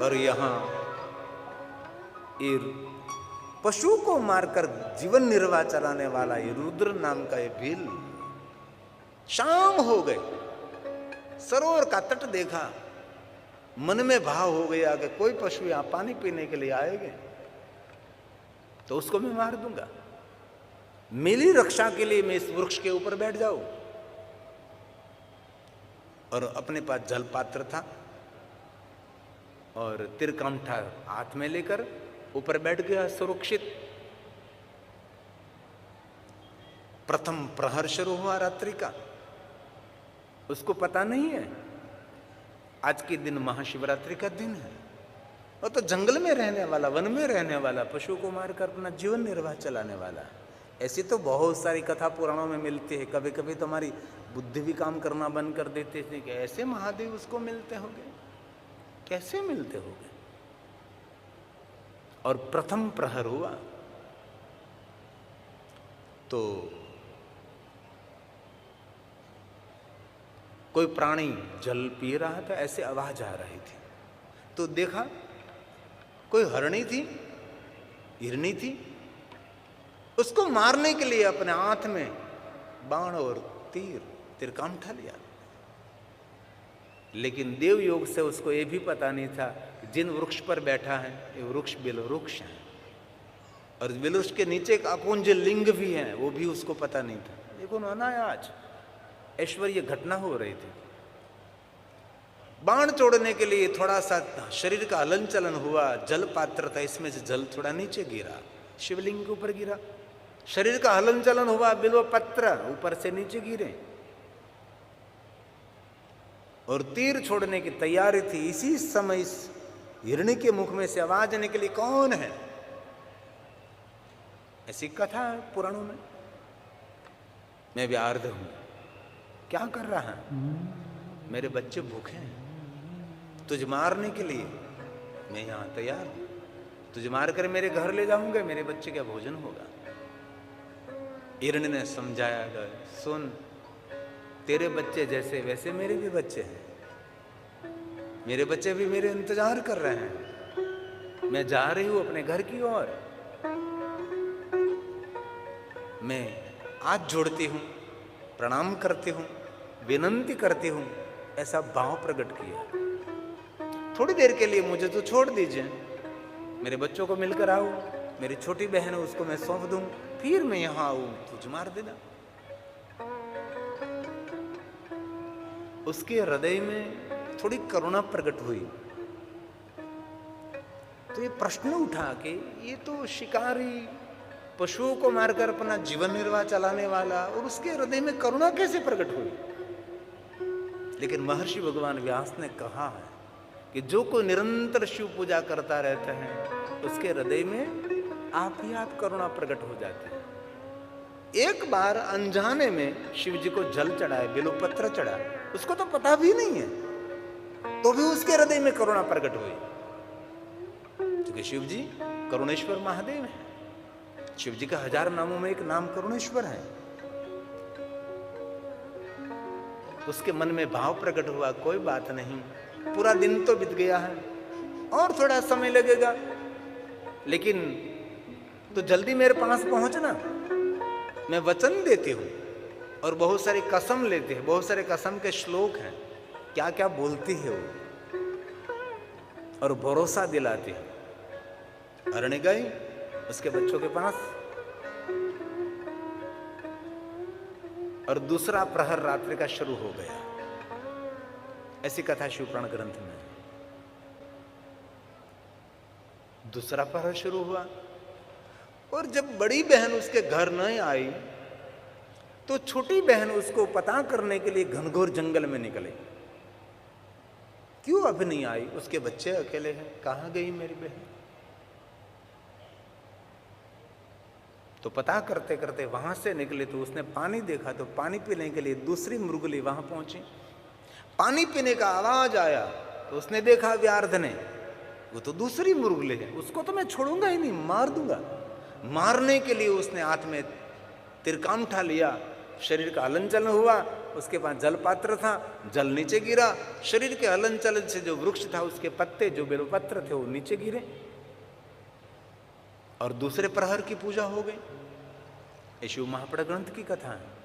और यहां ये पशु को मारकर जीवन निर्वाह चलाने वाला ये रुद्र नाम का ये भील, शाम हो गए, सरोवर का तट देखा, मन में भाव हो गया कि कोई पशु यहां पानी पीने के लिए आएंगे तो उसको मैं मार दूंगा, मेरी रक्षा के लिए मैं इस वृक्ष के ऊपर बैठ जाऊं। और अपने पास जल पात्र था और तिरकामठा हाथ में लेकर ऊपर बैठ गया सुरक्षित। प्रथम प्रहर शुरू हुआ रात्रि का, उसको पता नहीं है आज के दिन महाशिवरात्रि का दिन है। वो तो जंगल में रहने वाला, वन में रहने वाला, पशु को मारकर अपना जीवन निर्वाह चलाने वाला। ऐसी तो बहुत सारी कथा पुराणों में मिलती है। कभी कभी तो हमारी बुद्धि भी काम करना बंद कर देते थे कि ऐसे महादेव उसको मिलते होंगे, कैसे मिलते होंगे। और प्रथम प्रहर हुआ तो कोई प्राणी जल पी रहा था, ऐसे आवाज आ रही थी तो देखा कोई हरणी थी, हिरनी थी, उसको मारने के लिए अपने हाथ में बाण और तिरकामठा लिया। लेकिन देव योग से उसको ये भी पता नहीं था कि जिन वृक्ष पर बैठा है ये वृक्ष बिल वृक्ष है और बिल वृक्ष के नीचे एक अपुंज लिंग भी है, वो भी उसको पता नहीं था। देखो ना आज ऐश्वर्य घटना हो रही थी। बाण छोड़ने के लिए थोड़ा सा शरीर का हलन चलन हुआ, जल पात्र था, इसमें से जल थोड़ा नीचे गिरा, शिवलिंग के ऊपर गिरा, शरीर का हलन चलन हुआ, बिल्व पत्र ऊपर से नीचे गिरे और तीर छोड़ने की तैयारी थी। इसी समय इस हिरणी के मुख में से आवाज निकली, कौन है? ऐसी कथा है पुराणों में। मैं व्यार्ध हूं, क्या कर रहा है? मेरे बच्चे भूखे हैं, तुझ मारने के लिए मैं यहां तैयार हूं, तुझ मारकर मेरे घर ले जाऊंगा, मेरे बच्चे का भोजन होगा। हिरणी ने समझाया, सुन, तेरे बच्चे जैसे वैसे मेरे भी बच्चे हैं, मेरे बच्चे भी मेरे इंतजार कर रहे हैं। मैं जा रही हूं अपने घर की ओर, मैं हाथ जोड़ती हूं, प्रणाम करती हूं, विनंती करती हूं, ऐसा भाव प्रकट किया। थोड़ी देर के लिए मुझे तो छोड़ दीजिए, मेरे बच्चों को मिलकर आओ, मेरी छोटी बहन है उसको मैं सौंप दूं, फिर मैं यहां आऊं, तुझ मार देना। उसके हृदय में थोड़ी करुणा प्रकट हुई तो ये प्रश्न उठा कि ये तो शिकारी पशुओं को मारकर अपना जीवन निर्वाह चलाने वाला, और उसके हृदय में करुणा कैसे प्रकट हुई? लेकिन महर्षि भगवान व्यास ने कहा है कि जो कोई निरंतर शिव पूजा करता रहता है उसके हृदय में आप ही आप करुणा प्रकट हो जाती है। एक बार अनजाने में शिव जी को जल चढ़ाए, बेलपत्र चढ़ा, उसको तो पता भी नहीं है, तो भी उसके हृदय में करुणा प्रकट हुई, क्योंकि शिव जी करुणेश्वर महादेव है। शिव जी का 1000 नामों में एक नाम करुणेश्वर है। उसके मन में भाव प्रकट हुआ, कोई बात नहीं, पूरा दिन तो बीत गया है और थोड़ा समय लगेगा, लेकिन तो जल्दी मेरे पास पहुंचना, मैं वचन देती हूं। और बहुत सारी कसम लेते हैं, बहुत सारे कसम के श्लोक हैं, क्या क्या बोलती है वो, और भरोसा दिलाती है। हरणी गई उसके बच्चों के पास, और दूसरा प्रहर रात्रि का शुरू हो गया। ऐसी कथा शिवपुराण ग्रंथ में। दूसरा प्रहर शुरू हुआ और जब बड़ी बहन उसके घर न आई तो छोटी बहन उसको पता करने के लिए घनघोर जंगल में निकली। क्यों अभी नहीं आई? उसके बच्चे अकेले हैं, कहां गई मेरी बहन? तो पता करते करते वहां से निकले तो उसने पानी देखा, तो पानी पीने के लिए दूसरी मुर्गली वहां पहुंची। पानी पीने का आवाज आया तो उसने देखा व्यार्ध ने, वो तो दूसरी मुर्गली है, उसको तो मैं छोड़ूंगा ही नहीं, मार दूंगा। मारने के लिए उसने हाथ में तिरकामठा लिया, शरीर का हलन चलन हुआ, उसके पास जल पात्र था, जल नीचे गिरा, शरीर के हलन चलन से जो वृक्ष था उसके पत्ते जो बेलपत्र थे वो नीचे गिरे और दूसरे प्रहर की पूजा हो गई। ये शिव महापड़ा ग्रंथ की कथा है।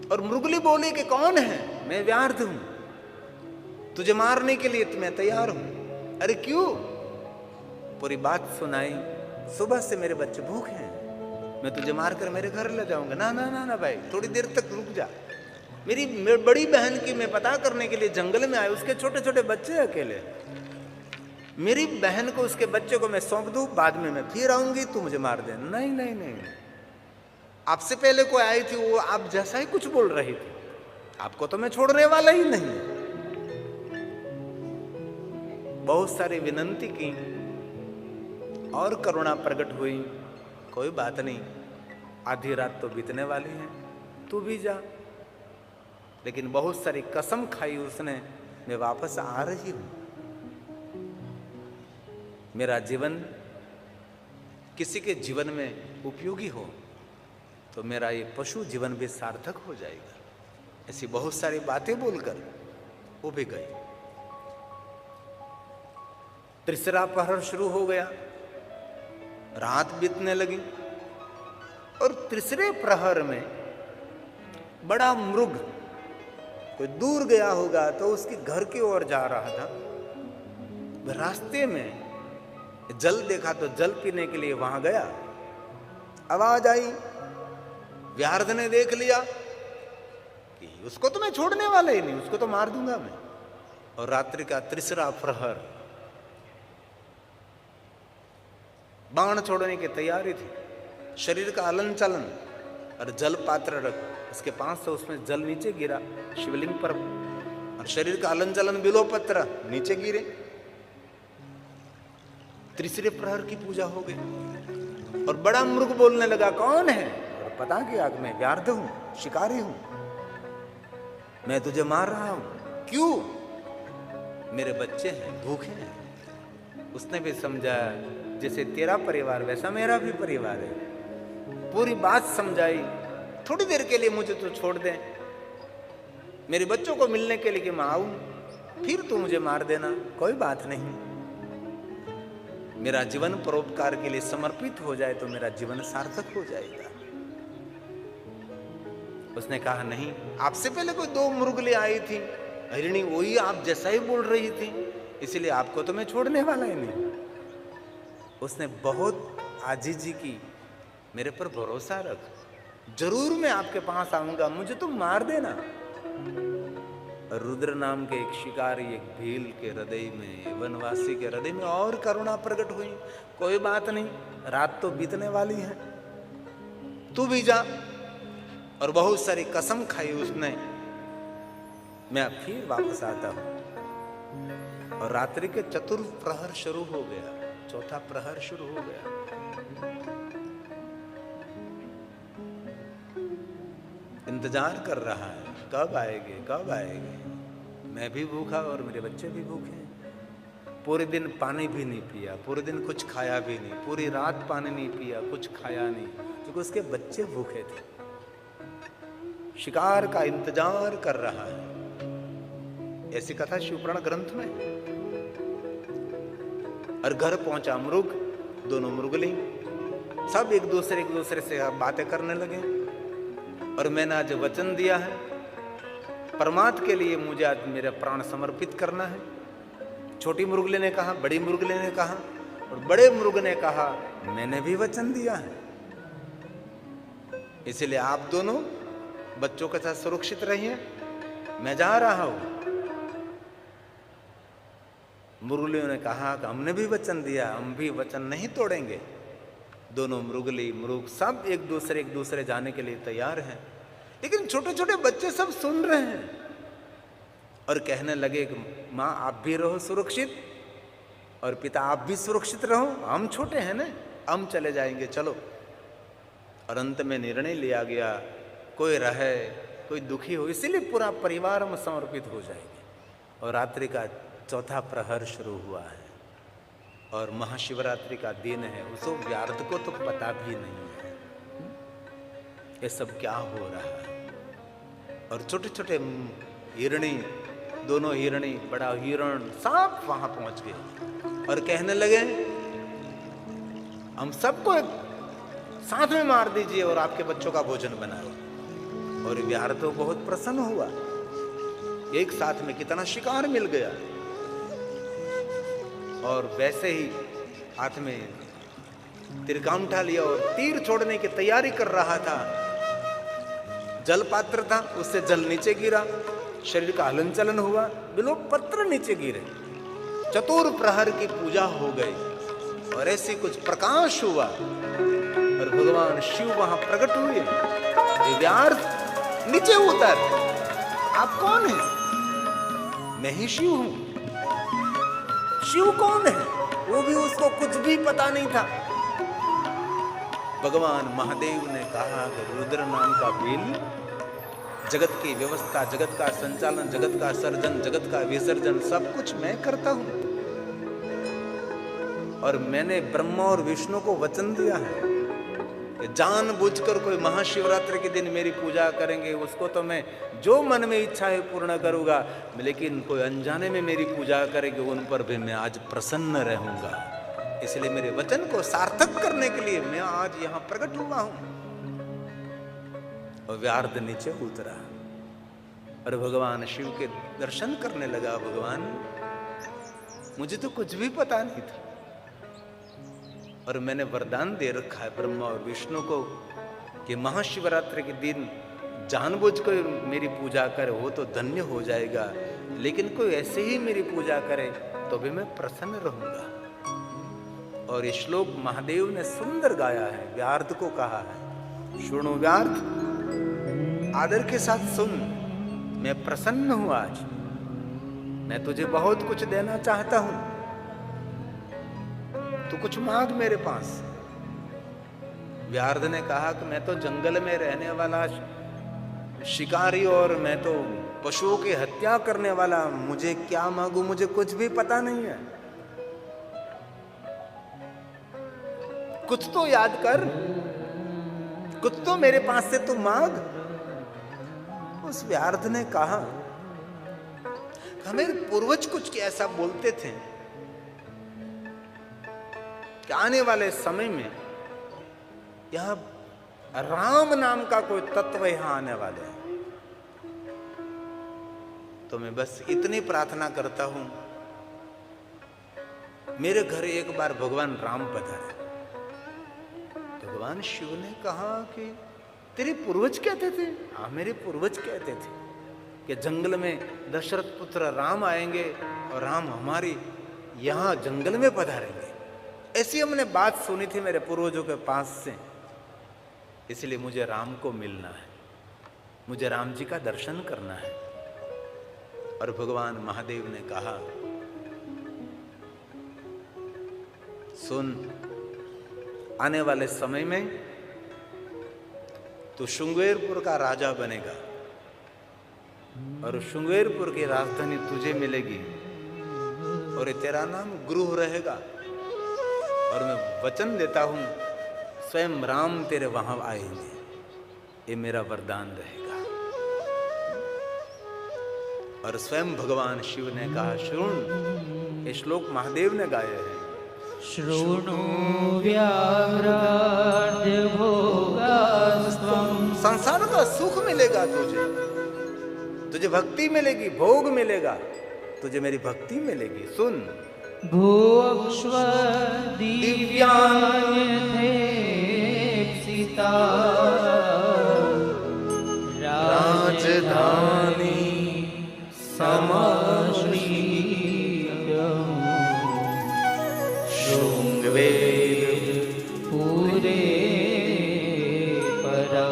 और मृगली बोली कि कौन है? मैं व्यार्ध हूं, तुझे मारने के लिए मैं तैयार हूं। अरे क्यों? पूरी बात सुनाई। सुबह से मेरे बच्चे भूखे हैं, मैं तुझे मारकर मेरे घर ले जाऊंगा। ना ना ना ना भाई, थोड़ी देर तक रुक जा। मेरी बड़ी बहन की मैं पता करने के लिए जंगल में आए, उसके छोटे छोटे बच्चे अकेले, मेरी बहन को उसके बच्चे को मैं सौंप दूं, बाद में मैं फिर आऊंगी, तू मुझे मार दे। नहीं नहीं नहीं, आपसे पहले कोई आई थी, वो आप जैसा ही कुछ बोल रही थी, आपको तो मैं छोड़ने वाला ही नहीं। बहुत सारी विनंती की और करुणा प्रकट हुई। कोई बात नहीं, आधी रात तो बीतने वाली है, तू भी जा। लेकिन बहुत सारी कसम खाई उसने, मैं वापस आ रही हूं। मेरा जीवन किसी के जीवन में उपयोगी हो तो मेरा ये पशु जीवन भी सार्थक हो जाएगा। ऐसी बहुत सारी बातें बोलकर वो भी गई। तीसरा प्रहर शुरू हो गया, रात बीतने लगी और तीसरे प्रहर में बड़ा मृग कोई दूर गया होगा तो उसके घर की ओर जा रहा था। रास्ते में जल देखा तो जल पीने के लिए वहां गया। आवाज आई, व्यार्ध ने देख लिया कि उसको तो मैं छोड़ने वाला ही नहीं, उसको तो मार दूंगा मैं। और रात्रि का तीसरा प्रहर, बाण छोड़ने की तैयारी थी, शरीर का हलन चलन और जल पात्र रख उसके पास से उसमें जल नीचे गिरा शिवलिंग पर, और शरीर का हलन चलन बिल्वपत्र नीचे गिरे। तीसरे प्रहर की पूजा हो गई और बड़ा मृग बोलने लगा, कौन है? और पता किया कि मैं व्यार्ध हूं, शिकारी हूं, मैं तुझे मार रहा हूं। क्यों? मेरे बच्चे हैं, भूखे हैं। उसने भी समझा जैसे तेरा परिवार वैसा मेरा भी परिवार है। पूरी बात समझाई। थोड़ी देर के लिए मुझे तो छोड़ दे, मेरे बच्चों को मिलने के लिए कि मैं आऊं, फिर तू मुझे मार देना, कोई बात नहीं। मेरा जीवन परोपकार के लिए समर्पित हो जाए तो मेरा जीवन सार्थक हो जाएगा। उसने कहा, नहीं, आपसे पहले कोई दो मृगले आई थी, हरिणी वही आप जैसा ही बोल रही थी, इसलिए आपको तो मैं छोड़ने वाला ही नहीं। उसने बहुत आजीजी की, मेरे पर भरोसा रख, जरूर मैं आपके पास आऊंगा, मुझे तो मार देना। रुद्र नाम के एक शिकारी, एक भील के हृदय में, वनवासी के हृदय में और करुणा प्रकट हुई। कोई बात नहीं, रात तो बीतने वाली है, तू भी जा। और बहुत सारी कसम खाई उसने, मैं फिर वापस आता हूं। और रात्रि के चतुर्थ प्रहर शुरू हो गया, चौथा प्रहर शुरू हो गया। इंतजार कर रहा है, कब आएंगे कब आएंगे। मैं भी भूखा और मेरे बच्चे भी भूखे हैं। पूरे दिन पानी भी नहीं पिया, पूरे दिन कुछ खाया भी नहीं, पूरी रात पानी नहीं पिया, कुछ खाया नहीं, क्योंकि उसके बच्चे भूखे थे। शिकार का इंतजार कर रहा है। ऐसी कथा शिवपुराण ग्रंथ में। और घर पहुंचा मृग, दोनों मृगली सब एक दूसरे से बातें करने लगे। और मैंने आज वचन दिया है, परमात्मा के लिए मुझे आज मेरा प्राण समर्पित करना है। छोटी मृगले ने कहा, बड़ी मृगले ने कहा, और बड़े मृग ने कहा, मैंने भी वचन दिया है, इसलिए आप दोनों बच्चों के साथ सुरक्षित रहिए, मैं जा रहा हूं। मृगलियों ने कहा कि हमने भी वचन दिया, हम भी वचन नहीं तोड़ेंगे। दोनों मृगली मृग सब एक दूसरे जाने के लिए तैयार हैं। लेकिन छोटे छोटे बच्चे सब सुन रहे हैं और कहने लगे कि माँ आप भी रहो सुरक्षित और पिता आप भी सुरक्षित रहो, हम छोटे हैं ना, हम चले जाएंगे, चलो। और अंत में निर्णय लिया गया, कोई रहे कोई दुखी हो, इसीलिए पूरा परिवार हम समर्पित हो जाएंगे। और रात्रि का चौथा प्रहर शुरू हुआ है और महाशिवरात्रि का दिन है। उसको व्यार्थ को तो पता भी नहीं है। ये सब क्या हो रहा है। और छोटे छोटे हिरणी, दोनों हिरणी, बड़ा हिरण, सब वहां पहुंच गए और कहने लगे हम सबको साथ में मार दीजिए और आपके बच्चों का भोजन बनाओ। और विहार तो बहुत प्रसन्न हुआ, एक साथ में कितना शिकार मिल गया। और वैसे ही हाथ में तिरकाम उठा लिया और तीर छोड़ने की तैयारी कर रहा था। जल पात्र था, उससे जल नीचे गिरा, शरीर का हलन चलन हुआ, बिलो पत्र नीचे गिरे। चतुर प्रहर की पूजा हो गई और ऐसी कुछ प्रकाश हुआ और भगवान शिव वहां प्रकट हुए। व्यार्थ नीचे उतर, आप कौन हैं? मैं ही शिव हूं। शिव कौन है? वो भी उसको कुछ भी पता नहीं था। भगवान महादेव ने कहा कि रुद्र नाम का बिल जगत की व्यवस्था, जगत का संचालन, जगत का सर्जन, जगत का विसर्जन सब कुछ मैं करता हूं। और मैंने ब्रह्मा और विष्णु को वचन दिया है कि जानबूझकर कोई महाशिवरात्रि के दिन मेरी पूजा करेंगे उसको तो मैं जो मन में इच्छा है पूर्ण करूंगा, लेकिन कोई अनजाने में मेरी पूजा करेंगे उन पर भी मैं आज प्रसन्न रहूंगा। इसलिए मेरे वचन को सार्थक करने के लिए मैं आज यहां प्रकट हुआ हूं। और व्यार्ध नीचे उतरा और भगवान शिव के दर्शन करने लगा। भगवान मुझे तो कुछ भी पता नहीं था और मैंने वरदान दे रखा है ब्रह्मा और विष्णु को कि महाशिवरात्रि के दिन जानबूझकर मेरी पूजा करे वो तो धन्य हो जाएगा, लेकिन कोई ऐसे ही मेरी पूजा करे तो भी मैं प्रसन्न रहूंगा। और ये श्लोक महादेव ने सुंदर गाया है, व्यार्थ को कहा है, सुनो व्यार्थ, आदर के साथ सुन, मैं प्रसन्न हूं आज, मैं तुझे बहुत कुछ देना चाहता हूं, तू कुछ मांग मेरे पास। व्यार्थ ने कहा कि मैं तो जंगल में रहने वाला शिकारी और मैं तो पशुओं की हत्या करने वाला, मुझे क्या मांगू, मुझे कुछ भी पता नहीं है, कुछ तो याद कर, कुछ तो मेरे पास से तू मांग। उस व्यार्थ ने कहा मेरे पूर्वज कुछ ऐसा बोलते थे कि आने वाले समय में यहां राम नाम का कोई तत्व यहां आने वाले हैं, तो मैं बस इतनी प्रार्थना करता हूं मेरे घर एक बार भगवान राम पधारे। भगवान शिव ने कहा कि तेरे पूर्वज कहते थे? हाँ, मेरे पूर्वज कहते थे कि जंगल में दशरथ पुत्र राम आएंगे और राम हमारी यहां जंगल में पधारेंगे। ऐसी हमने बात सुनी थी मेरे पूर्वजों के पास से, इसलिए मुझे राम को मिलना है, मुझे राम जी का दर्शन करना है। और भगवान महादेव ने कहा सुन, आने वाले समय में तू श्रृंगेरपुर का राजा बनेगा और श्रृंगेरपुर की राजधानी तुझे मिलेगी और ये तेरा नाम गुरु रहेगा। और मैं वचन देता हूं स्वयं राम तेरे वहां आएंगे, ये मेरा वरदान रहेगा। और स्वयं भगवान शिव ने कहा श्रृण, ये श्लोक महादेव ने गाए हैं, शृणु व्याघ्राद् भोगास्त्वं, संसार का सुख मिलेगा तुझे, तुझे भक्ति मिलेगी, भोग मिलेगा, तुझे मेरी भक्ति मिलेगी। सुन, भुवक्ष्व दिव्यानि सीता राजधानी समाश्रित शृंगवेर पूरे परा,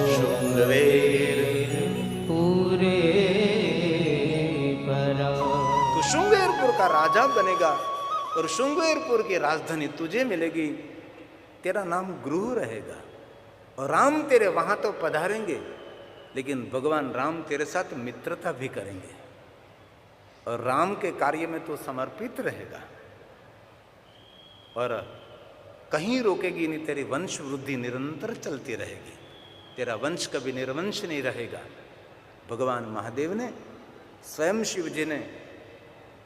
शृंगवेर पूरे परा। तो शृंगेरपुर का राजा बनेगा और शृंगेरपुर की राजधानी तुझे मिलेगी, तेरा नाम गुरु रहेगा और राम तेरे वहां तो पधारेंगे, लेकिन भगवान राम तेरे साथ मित्रता भी करेंगे और राम के कार्य में तो समर्पित रहेगा। और कहीं रोकेगी नहीं, तेरी वंश वृद्धि निरंतर चलती रहेगी, तेरा वंश कभी निर्वंश नहीं रहेगा। भगवान महादेव ने, स्वयं शिव जी ने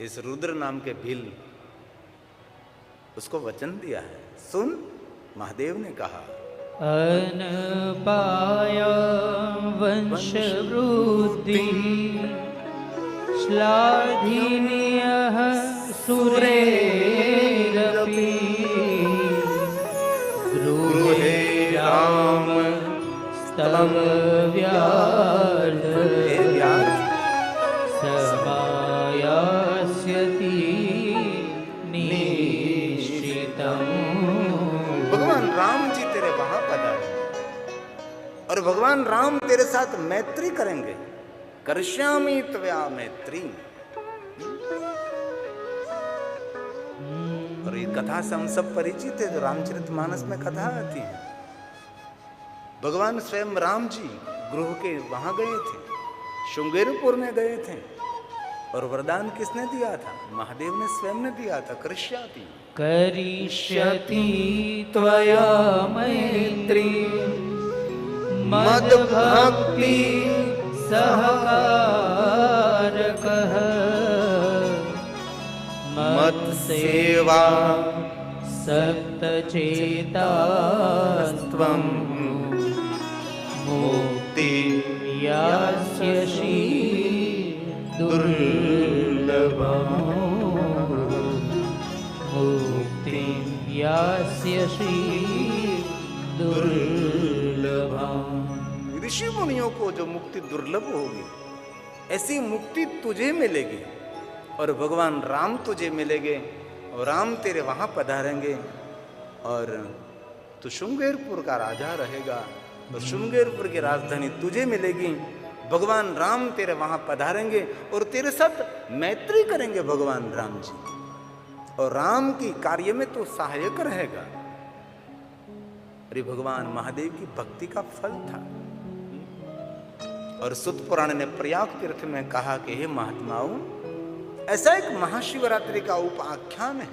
इस रुद्र नाम के भील उसको वचन दिया है। सुन, महादेव ने कहा, अनपाया वंश वृद्धि श्लाघनीयः सुरेरपि गृहे राम स्तव व्याध समायास्यति निश्चितम्। भगवान राम जी तेरे वहां पधारे और भगवान राम तेरे साथ मैत्री करेंगे। करिष्यामि त्वया मैत्री। और ये कथा से हम सब परिचित है, जो रामचरितमानस में कथा आती है। भगवान स्वयं राम जी गृह के वहां गए थे, श्रृंगेरपुर में गए थे, और वरदान किसने दिया था? महादेव ने स्वयं ने दिया था, करिष्याति करिष्यति त्वया मैत्री मद भक्ति सहकारकः मत सेवा सक्तचेतास्त्वं मुक्ति यास्यसि दुर्लभम् मुक्ति यास्यसि दुर्लभम्। ऋषि मुनियों को जो मुक्ति दुर्लभ होगी, ऐसी मुक्ति तुझे मिलेगी, और भगवान राम तुझे मिलेंगे, और राम तेरे वहां पधारेंगे, और तू श्रृंगेरपुर का राजा रहेगा, और श्रृंगेरपुर की राजधानी तुझे मिलेगी। भगवान राम तेरे वहां पधारेंगे और तेरे साथ मैत्री करेंगे भगवान राम जी, और राम की कार्य में तो सहायक रहेगा। अरे भगवान महादेव की भक्ति का फल था। और सुत पुराण ने प्रयाग तीर्थ में कहा कि हे महात्माओं, ऐसा एक महाशिवरात्रि का उपाख्यान है,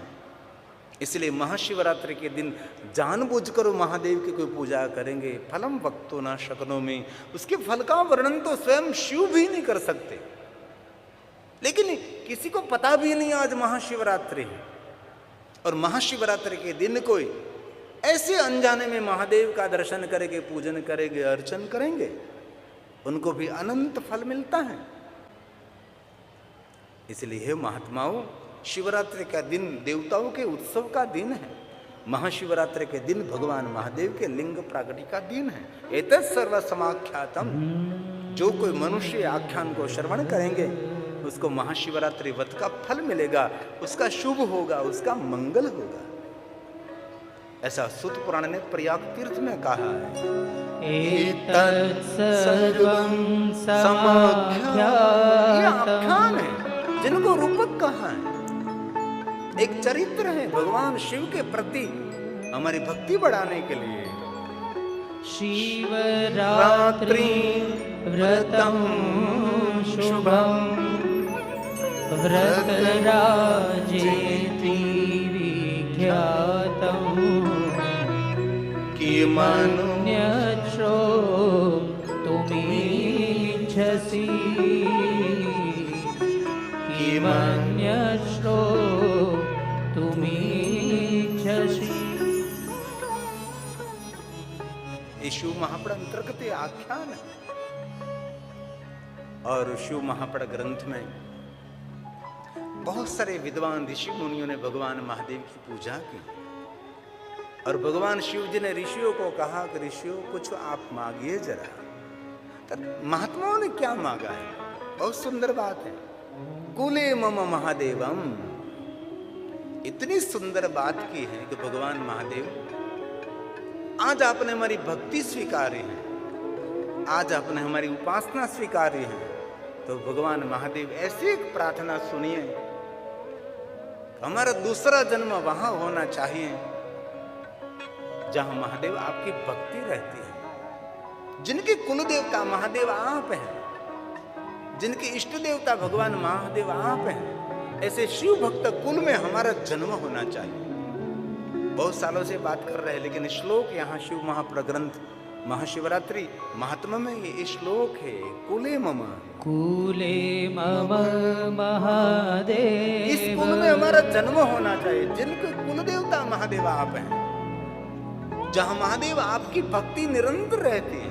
इसलिए महाशिवरात्रि के दिन जानबूझकर महादेव की कोई पूजा करेंगे। फलम वक्तो न शक्नोमि, उसके फल का वर्णन तो स्वयं शिव भी नहीं कर सकते, लेकिन किसी को पता भी नहीं आज महाशिवरात्रि है। और महाशिवरात्रि के दिन कोई ऐसे अनजाने में महादेव का दर्शन करेंगे, पूजन करेंगे, अर्चन करेंगे, उनको भी अनंत फल मिलता है। इसलिए हे महात्माओं, शिवरात्रि का दिन देवताओं के उत्सव का दिन है। महाशिवरात्रि के दिन भगवान महादेव के लिंग प्रागट्य का दिन है। एतत् सर्व समाख्यातम, जो कोई मनुष्य आख्यान को श्रवण करेंगे उसको महाशिवरात्रि व्रत का फल मिलेगा, उसका शुभ होगा, उसका मंगल होगा। ऐसा सुत पुराण ने प्रयाग तीर्थ में कहा है। एतत् सर्वं समाख्यान है, जिनको रूपक कहा है, एक चरित्र है भगवान शिव के प्रति हमारी भक्ति बढ़ाने के लिए। शिवरात्रि व्रतं शुभं व्रतराजेति विख्यातं किमन्यच्छ्रो तुमीच्छसि किमन्यच्छ्रो तुमीच्छसि। ये शिव महापड़ अंतर्गत आख्यान है। और शिव महापड़ ग्रंथ में बहुत सारे विद्वान ऋषि मुनियों ने भगवान महादेव की पूजा की, और भगवान शिव जी ने ऋषियों को कहा कि ऋषियों कुछ आप मांगिए जरा। तो महात्माओं ने क्या मांगा है? बहुत सुंदर बात है। कुले मम महादेवम, इतनी सुंदर बात की है कि भगवान महादेव आज आपने हमारी भक्ति स्वीकारी है, आज आपने हमारी उपासना स्वीकारी है, तो भगवान महादेव ऐसी एक प्रार्थना सुनिए, हमारा दूसरा जन्म वहां होना चाहिए जहां महादेव आपकी भक्ति रहती है। जिनके कुल देवता महादेव आप हैं, जिनके इष्ट देवता भगवान महादेव आप हैं, ऐसे शिव भक्त कुल में हमारा जन्म होना चाहिए। बहुत सालों से बात कर रहे हैं, लेकिन श्लोक यहाँ शिव महाप्रग्रंथ महाशिवरात्रि महात्मा में ये श्लोक है, कुले मम, कूले मम महादेव। इस कुल में हमारा जन्म होना चाहिए, जिनके कुल देवता महादेव आप हैं, जहां महादेव आपकी भक्ति निरंतर रहती है,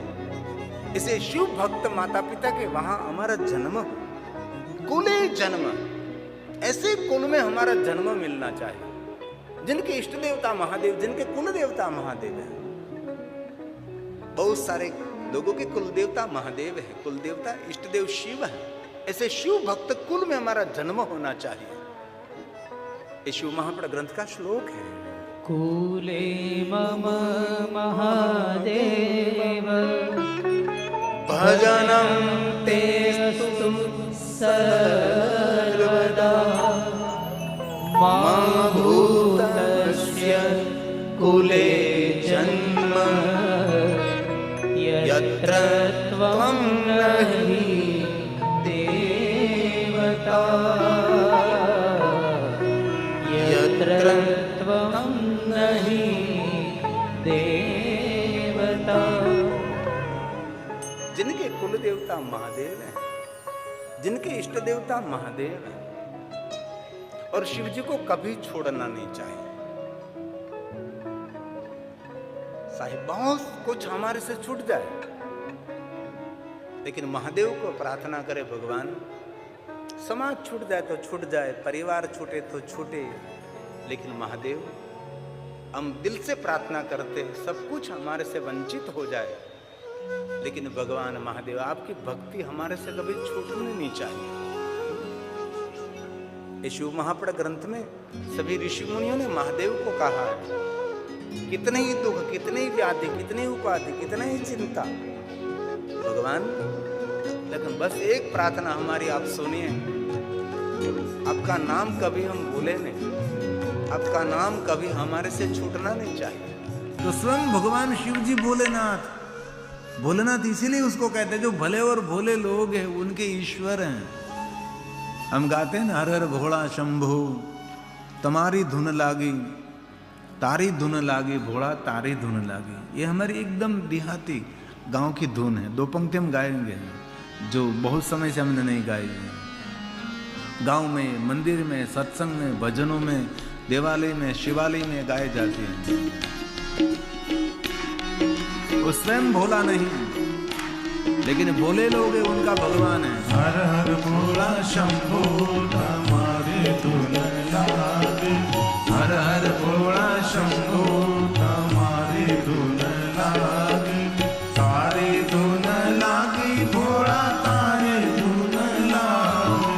इसे शिव भक्त माता पिता के वहां हमारा जन्म हो, कुले जन्म, ऐसे कुल में हमारा जन्म मिलना चाहिए, जिनके इष्ट देवता महादेव, जिनके कुल देवता महादेव है। बहुत सारे लोगों के कुल देवता महादेव है, कुल देवता इष्ट देव शिव है, ऐसे शिव भक्त कुल में हमारा जन्म होना चाहिए। ये शिव महाप्र ग्रंथ का श्लोक है। कूले मम महादेव भजनम तेस्तु सर्वदा मा भूतस्य कुले जन्म यत्र त्वं नहि देवता यत्र त्वं नहि देवता। जिनके कुल देवता महादेव हैं, जिनके इष्ट देवता महादेव हैं, और शिव जी को कभी छोड़ना नहीं चाहिए। साहिब बहुत कुछ हमारे से छूट जाए, लेकिन महादेव को प्रार्थना करे, भगवान समाज छूट जाए तो छूट जाए, परिवार छूटे तो छूटे, लेकिन महादेव हम दिल से प्रार्थना करते हैं, सब कुछ हमारे से वंचित हो जाए, लेकिन भगवान महादेव आपकी भक्ति हमारे से कभी छूटनी नहीं चाहिए। ये शिव महाप्र ग्रंथ में सभी ऋषि मुनियों ने महादेव को कहा है, कितने ही दुख, कितने ही व्याधि, कितने ही उपाधि, कितने ही चिंता, भगवान लेकिन बस एक प्रार्थना हमारी आप सुनिए, आपका नाम कभी हम भूले नहीं, आपका नाम कभी हमारे से छूटना नहीं चाहिए। तो स्वयं भगवान शिव जी भोलेनाथ, भोलेनाथ इसीलिए उसको कहते हैं, जो भले और भोले लोग हैं उनके ईश्वर हैं। हम गाते हैं ना, हर हर भोला शंभु तुम्हारी धुन लागी, तारी धुन लागी भोला तारी धुन लागी। ये हमारी एकदम देहाती गांव की धुन है। दो पंक्ति हम गाएंगे जो बहुत समय से हमने नहीं गाई है। गांव में, मंदिर में, सत्संग में, भजनों में, देवालय में, शिवालय में गाए जाते हैं। वो स्वयं भोला नहीं, लेकिन भोले लोग हैं, उनका भगवान है। हर हर भोला शंभो तुम्हारी धुन लागे, हर हर भोला शंभो तुम्हारी धुन लागे, तारी धुन लागी भोला तारी धुन लागे,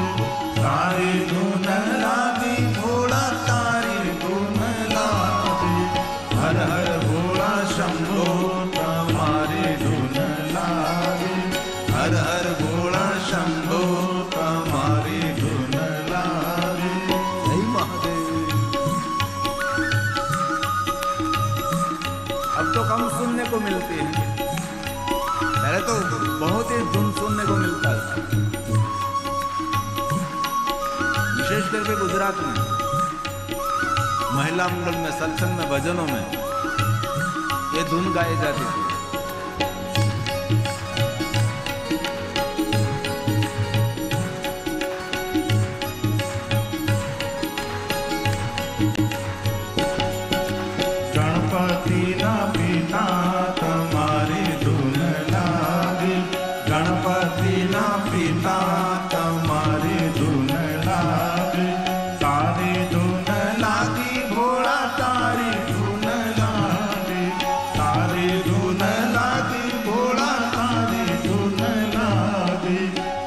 तारी धुन लागी भोला तारी धुन लागे, हर हर भोला शंभो तुम्हारी धुन लागे, हर हर भोला शंभो तुम्हारी धुन लागे। जय महादेव। अब तो कम सुनने को मिलती है, पहले तो बहुत ही धुन सुनने को मिलता था, विशेष करके गुजरात में महिला मंडल में, सत्संग में, भजनों में ये धुन गाई जाती थी। गणपति ना पिता तुम्हारी धुन लागे, गणपति ना पिता तुम्हारी धुन लागे, तारी धुन लागी भोला तारी धुन लागे, तारी धुन लागी भोला तारी धुन लागे,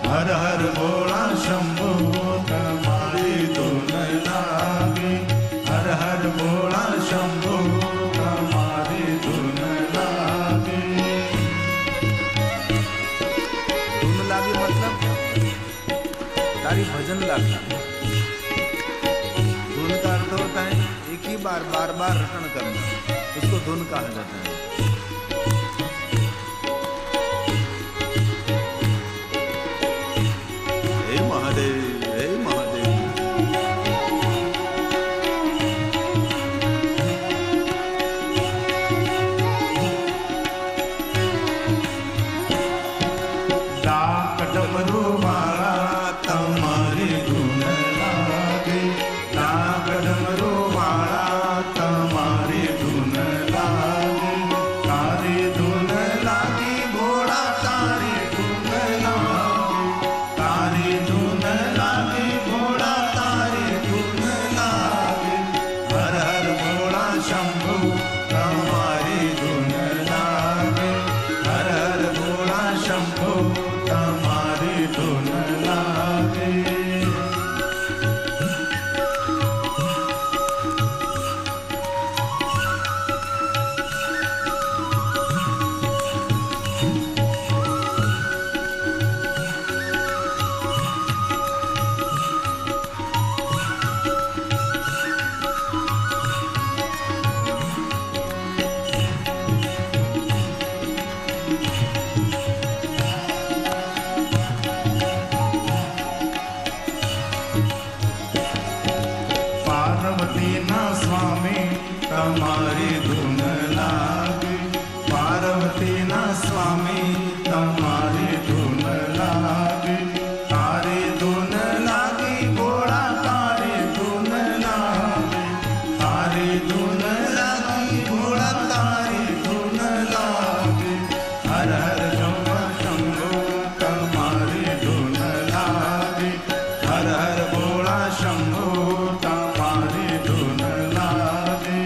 हर हर भोला शंभो तुम्हारी धुन लागे, हर हर भोला शंभो तुम्हारी धुन लागे। धुन लागी मतलब तारी भजन लागी। धुन का अर्थ होता है एक ही बार बार बार रटन करना, उसको धुन कहा जाता है। हे महादेव, हे महादेव। તમારી ધૂન લાગે પાર્વતીના સ્વામી તમારી ધૂન લાગે તારી ધૂન લાગી ભોળા તારી ધૂન લાગે તારી ધૂન લાગી ભોળા તારી ધૂન લાગે હર હર શંભો શંભો તમારી ધૂન લાગે હર હર ભોળા શંભો તમારી ધૂન લાગે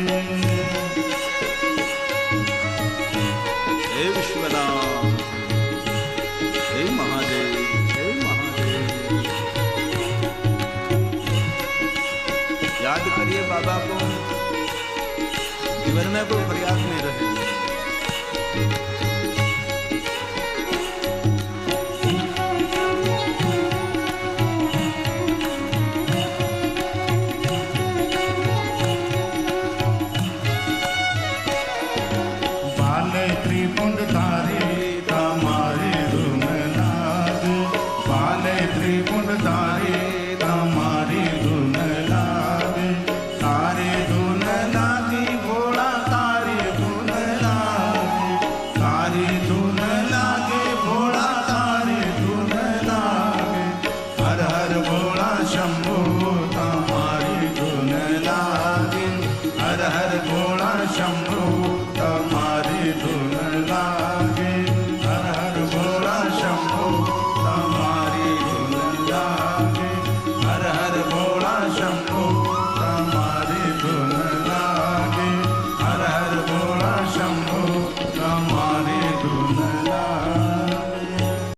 हे विश्वनाथ, हे महादेव, हे महादेव। याद करिए बाबा को, जीवन में कोई प्रयास नहीं रहे। बाले त्रिपुंड तारे તમારી ધૂન લાગે બાલે ત્રિપુંડ